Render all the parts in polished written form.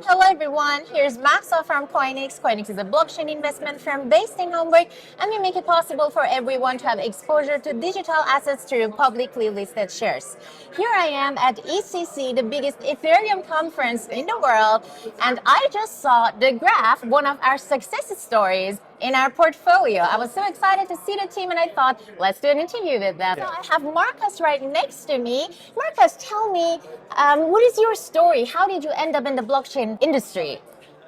Hello everyone, here's Maxa from Coinix. Coinix is a blockchain investment firm based in Hamburg, and we make it possible for everyone to have exposure to digital assets through publicly listed shares. Here I am at EthCC, the biggest Ethereum conference in the world, and I just saw the graph, one of our success stories in our portfolio. I was so excited to see the team, and I thought, let's do an interview with them. So I have Marcus right next to me. Marcus, tell me, what is your story? How did you end up in the blockchain industry?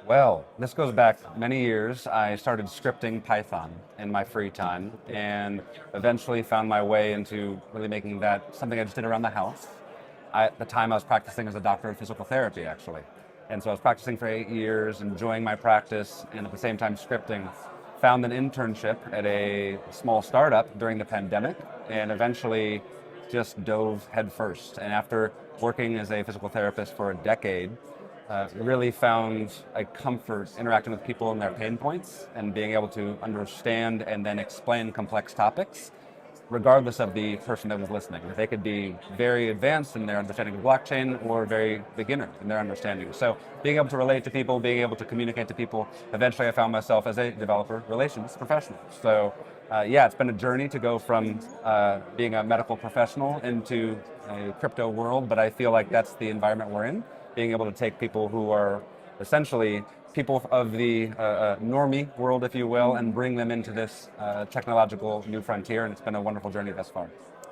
Well, this goes back many years. I started scripting Python in my free time and eventually found my way into really making that something I just did around the house. At the time, I was practicing as a doctor of physical therapy, actually. And so I was practicing for 8 years, enjoying my practice, and at the same time scripting. Found an internship at a small startup during the pandemic, and eventually just dove headfirst. And after working as a physical therapist for a decade, really found a comfort interacting with people and their pain points and being able to understand and then explain complex topics, regardless of the person that was listening. They could be very advanced in their understanding of blockchain or very beginner in their understanding. So being able to relate to people, being able to communicate to people, eventually I found myself as a developer relations professional. So yeah, it's been a journey to go from being a medical professional into a crypto world, but I feel like that's the environment we're in, being able to take people who are essentially people of the normie world, if you will, and bring them into this technological new frontier, and it's been a wonderful journey thus far.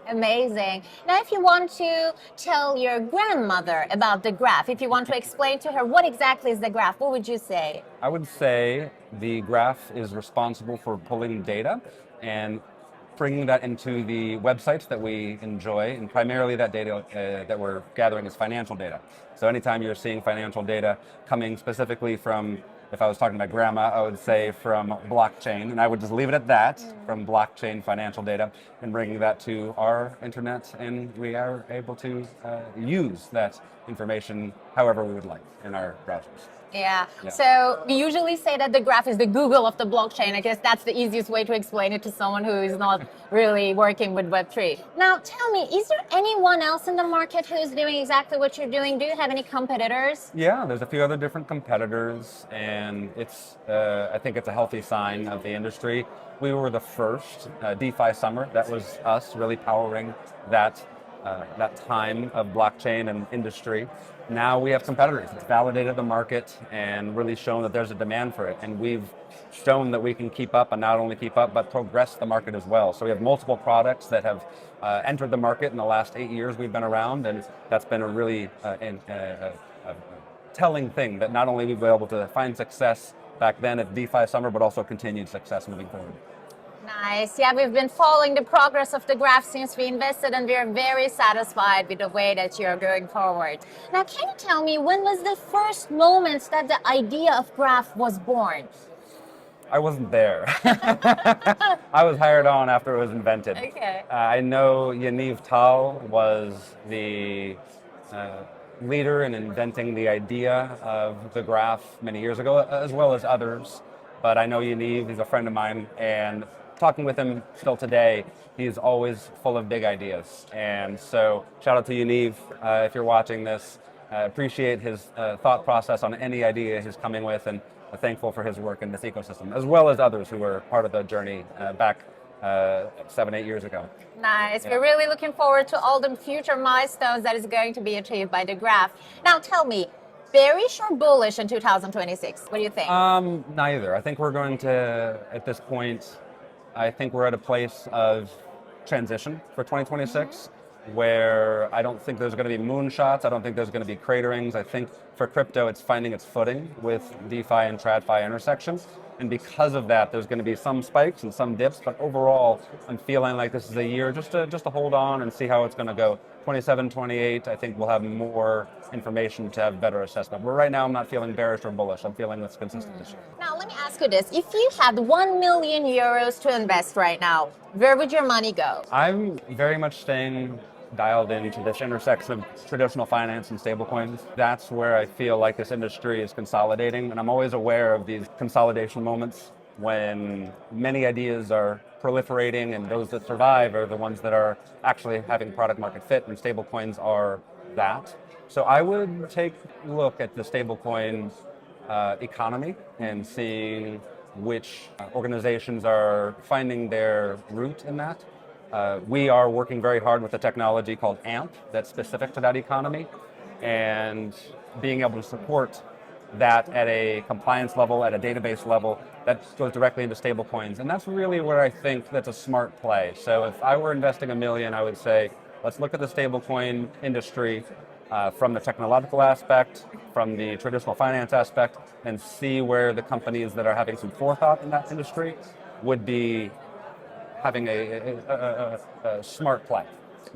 Amazing. Now, if you want to tell your grandmother about the graph, if you want to explain to her what exactly is the graph, what would you say? I would say the graph is responsible for pulling data and bringing that into the websites that we enjoy, and primarily that data that we're gathering is financial data. So anytime you're seeing financial data coming specifically from, if I was talking to my grandma, I would say from blockchain, and I would just leave it at that, from blockchain financial data, and bringing that to our internet, and we are able to use that information however we would like in our browsers. Yeah. So we usually say that the graph is the Google of the blockchain. I guess that's the easiest way to explain it to someone who is not really working with Web3. Now, tell me, is there anyone else in the market who's doing exactly what you're doing? Do you have any competitors? Yeah, there's a few other different competitors, and it's I think it's a healthy sign of the industry. We were the first DeFi summer. That was us really powering that time of blockchain and industry. Now we have competitors. It's validated the market and really shown that there's a demand for it. And we've shown that we can keep up, and not only keep up, but progress the market as well. So we have multiple products that have entered the market in the last 8 years we've been around, and that's been a really telling thing that not only we've been able to find success back then at DeFi Summer, but also continued success moving forward. Nice. Yeah, we've been following the progress of the graph since we invested, and we are very satisfied with the way that you're going forward. Now, can you tell me, when was the first moment that the idea of graph was born? I wasn't there. I was hired on after it was invented. Okay. I know Yaniv Tal was the leader in inventing the idea of the graph many years ago, as well as others. But I know Yaniv, he's a friend of mine, and talking with him still today, he's always full of big ideas. And so shout out to Yaniv if you're watching this. Appreciate his thought process on any idea he's coming with, and thankful for his work in this ecosystem, as well as others who were part of the journey back 7, 8 years ago. Nice. Yeah. We're really looking forward to all the future milestones that is going to be achieved by the graph. Now tell me, bearish or bullish in 2026? What do you think? Neither. I think we're going to, at this point, I think we're at a place of transition for 2026 where I don't think there's going to be moonshots. I don't think there's going to be craterings. I think for crypto, it's finding its footing with DeFi and TradFi intersections. And because of that, there's going to be some spikes and some dips. But overall, I'm feeling like this is a year just to hold on and see how it's going to go. 27, 28, I think we'll have more information to have better assessment. But right now, I'm not feeling bearish or bullish. I'm feeling that's consistent this year. Now, let me ask you this. If you had 1 million euros to invest right now, where would your money go? I'm very much staying dialed into this intersection of traditional finance and stablecoins. That's where I feel like this industry is consolidating, and I'm always aware of these consolidation moments when many ideas are proliferating, and those that survive are the ones that are actually having product market fit, and stablecoins are that. So I would take a look at the stablecoin economy and seeing which organizations are finding their route in that. We are working very hard with a technology called AMP that's specific to that economy, and being able to support that at a compliance level, at a database level, that goes directly into stablecoins. And that's really where I think that's a smart play. So if I were investing $1 million, I would say, let's look at the stablecoin industry from the technological aspect, from the traditional finance aspect, and see where the companies that are having some forethought in that industry would be having a smart play.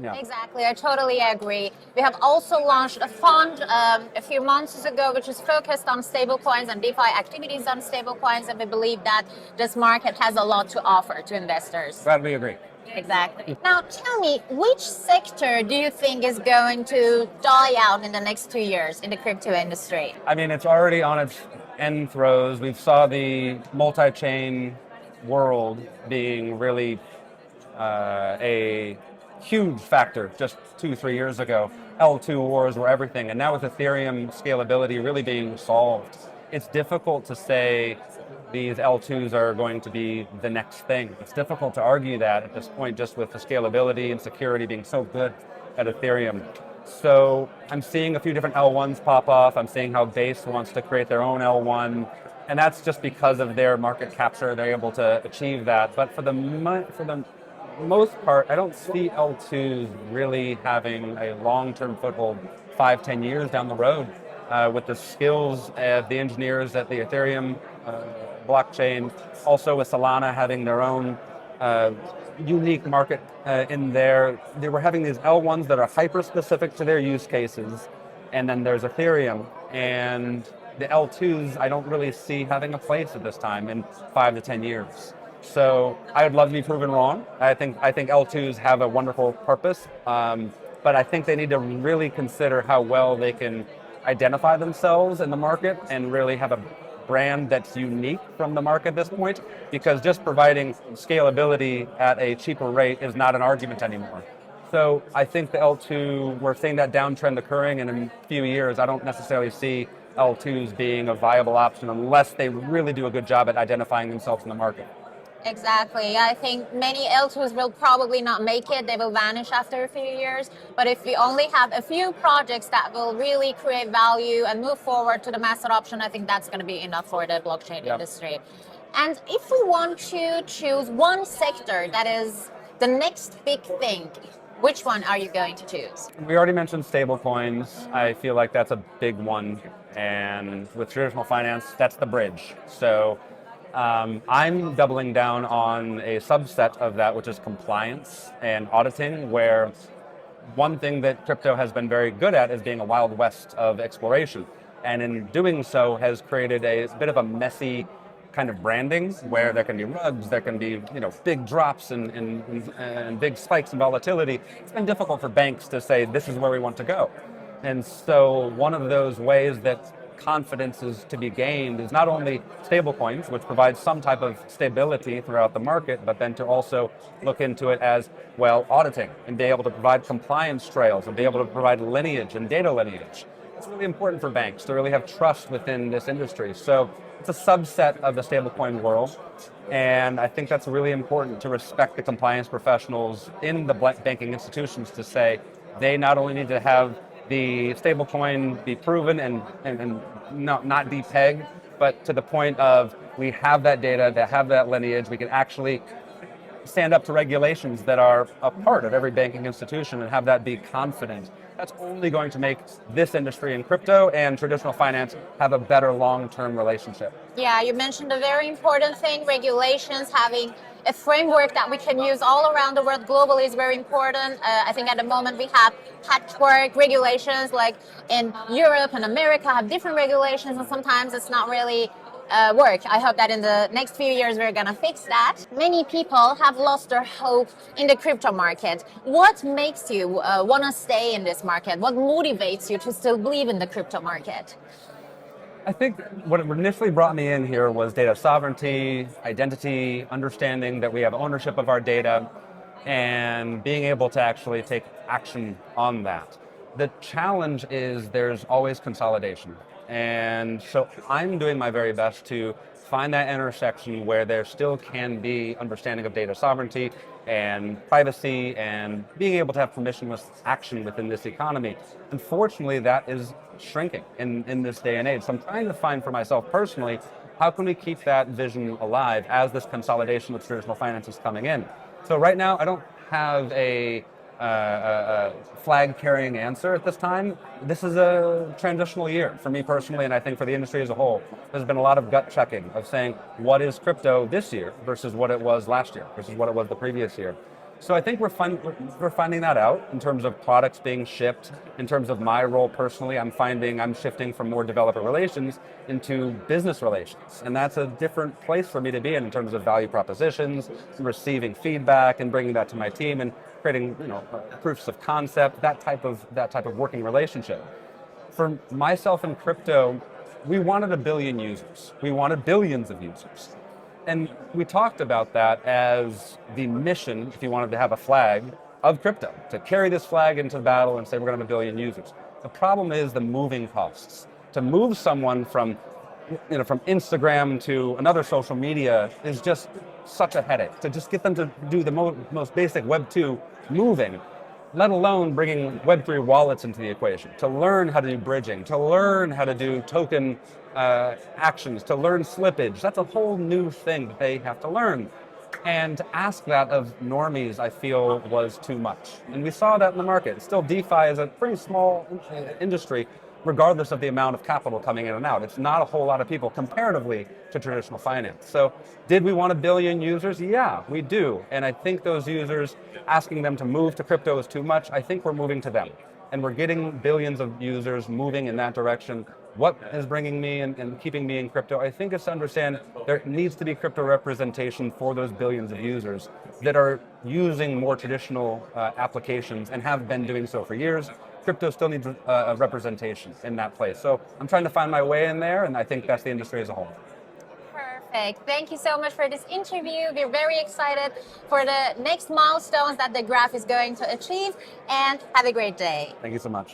Yeah. Exactly, I totally agree. We have also launched a fund a few months ago, which is focused on stablecoins and DeFi activities on stablecoins, and we believe that this market has a lot to offer to investors. Glad we agree. Exactly. Now, tell me, which sector do you think is going to die out in the next 2 years in the crypto industry? I mean, it's already on its end throes. We saw the multi-chain world being really a huge factor just 2-3 years ago. L2 wars were everything, and now with Ethereum scalability really being solved, it's difficult to say these L2s are going to be the next thing. It's difficult to argue that at this point, just with the scalability and security being so good at Ethereum. So I'm seeing a few different L1s pop off. I'm seeing how Base wants to create their own L1, and that's just because of their market capture. They're able to achieve that. But for the most part, I don't see L2s really having a long-term foothold 5-10 years down the road with the skills of the engineers at the Ethereum blockchain, also with Solana having their own unique market in there. They were having these L1s that are hyper-specific to their use cases, and then there's Ethereum, and the L2s I don't really see having a place at this time in 5 to 10 years. So I would love to be proven wrong. I think L2s have a wonderful purpose, but I think they need to really consider how well they can identify themselves in the market and really have a brand that's unique from the market at this point, because just providing scalability at a cheaper rate is not an argument anymore. So I think the L2, we're seeing that downtrend occurring, and in a few years, I don't necessarily see L2s being a viable option unless they really do a good job at identifying themselves in the market. Exactly. I think many L2s will probably not make it. They will vanish after a few years. But if we only have a few projects that will really create value and move forward to the mass adoption, I think that's going to be enough for the blockchain industry. And if we want to choose one sector that is the next big thing, which one are you going to choose? We already mentioned stablecoins. I feel like that's a big one. And with traditional finance, that's the bridge. So I'm doubling down on a subset of that, which is compliance and auditing, where one thing that crypto has been very good at is being a wild west of exploration. And in doing so has created a bit of a messy kind of branding where there can be rugs, there can be big drops and big spikes in volatility. It's been difficult for banks to say this is where we want to go. And so one of those ways that confidence is to be gained is not only stablecoins, which provides some type of stability throughout the market, but then to also look into it as well auditing and be able to provide compliance trails and be able to provide lineage and data lineage. It's really important for banks to really have trust within this industry. So it's a subset of the stablecoin world, and I think that's really important to respect the compliance professionals in the banking institutions to say they not only need to have the stablecoin be proven and not be pegged, but to the point of we have that data, that have that lineage, we can actually stand up to regulations that are a part of every banking institution and have that be confident. That's only going to make this industry in crypto and traditional finance have a better long-term relationship. Yeah, you mentioned a very important thing, regulations, having a framework that we can use all around the world globally is very important. I think at the moment we have patchwork regulations, like in Europe and America have different regulations, and sometimes it's not really work. I hope that in the next few years we're gonna fix that. Many people have lost their hope in the crypto market. What makes you wanna stay in this market? What motivates you to still believe in the crypto market? I think what initially brought me in here was data sovereignty, identity, understanding that we have ownership of our data, and being able to actually take action on that. The challenge is there's always consolidation. And so I'm doing my very best to find that intersection where there still can be understanding of data sovereignty and privacy and being able to have permissionless action within this economy. Unfortunately, that is shrinking in this day and age. So I'm trying to find for myself personally, how can we keep that vision alive as this consolidation with traditional finance is coming in? So right now, I don't have a flag-carrying answer at this time. This is a transitional year for me personally, and I think for the industry as a whole. There's been a lot of gut checking of saying, what is crypto this year versus what it was last year, versus what it was the previous year. So I think we're finding that out in terms of products being shipped. In terms of my role personally, I'm finding I'm shifting from more developer relations into business relations. And that's a different place for me to be in terms of value propositions, receiving feedback and bringing that to my team and creating, proofs of concept, that type of working relationship. For myself in crypto, we wanted 1 billion users. We wanted billions of users. And we talked about that as the mission, if you wanted to have a flag, of crypto, to carry this flag into battle and say we're going to have 1 billion users. The problem is the moving costs. To move someone from Instagram to another social media is just such a headache. To just get them to do the most basic Web 2 moving, let alone bringing Web3 wallets into the equation, to learn how to do bridging, to learn how to do token actions, to learn slippage. That's a whole new thing that they have to learn. And to ask that of normies, I feel, was too much. And we saw that in the market. Still, DeFi is a pretty small industry, regardless of the amount of capital coming in and out. It's not a whole lot of people comparatively to traditional finance. So did we want 1 billion users? Yeah, we do. And I think those users, asking them to move to crypto is too much. I think we're moving to them. And we're getting billions of users moving in that direction. What is bringing me and keeping me in crypto? I think it's to understand there needs to be crypto representation for those billions of users that are using more traditional applications and have been doing so for years. Crypto still needs a representation in that place. So I'm trying to find my way in there, and I think that's the industry as a whole. Perfect. Thank you so much for this interview. We're very excited for the next milestones that the graph is going to achieve, and have a great day. Thank you so much.